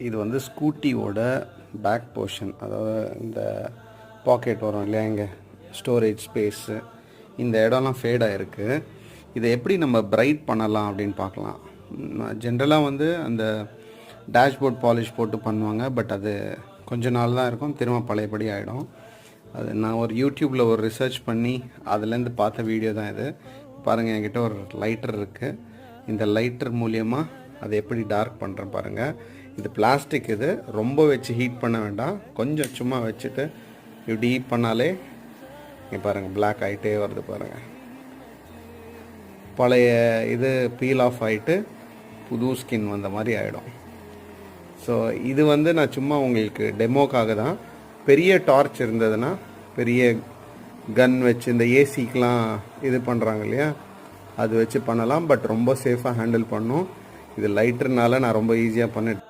இது வந்து ஸ்கூட்டியோட back portion, அதாவது இந்த பாக்கெட் வரும் இல்லையா, இங்கே ஸ்டோரேஜ் ஸ்பேஸு, இந்த இடம்லாம் ஃபேட் ஆகிருக்கு. இதை எப்படி நம்ம பிரைட் பண்ணலாம் அப்படின்னு பார்க்கலாம். ஜென்ரலாக வந்து அந்த டேஷ்போர்ட் பாலிஷ் போட்டு பண்ணுவாங்க, பட் அது கொஞ்ச நாள் தான் இருக்கும், திரும்ப பழையபடி ஆகிடும். அது நான் ஒரு யூடியூப்பில் ஒரு ரிசர்ச் பண்ணி அதுலேருந்து பார்த்த வீடியோ தான் இது. பாருங்கள், என்கிட்ட ஒரு லைட்டர் இருக்குது. இந்த லைட்டர் மூலியமாக அதை எப்படி டார்க் பண்ணுறேன் பாருங்கள். இது பிளாஸ்டிக், இது ரொம்ப வச்சு ஹீட் பண்ண வேண்டாம், கொஞ்சம் சும்மா வச்சுட்டு இப்படி ஹீட் பண்ணாலே இங்கே பாருங்கள் பிளாக் ஆகிட்டே வருது பாருங்கள். பழைய இது பீல் ஆஃப் ஆகிட்டு புது ஸ்கின் வந்த மாதிரி ஆகிடும். ஸோ இது வந்து நான் சும்மா உங்களுக்கு டெமோக்காக தான். பெரிய டார்ச் இருந்ததுன்னா, பெரிய கன் வச்சு இந்த ஏசிக்கெலாம் இது பண்ணுறாங்க இல்லையா, அது வச்சு பண்ணலாம். பட் ரொம்ப சேஃபாக ஹேண்டில் பண்ணும். இது லைட்டர்னால நான் ரொம்ப ஈஸியாக பண்ணிட்டேன்.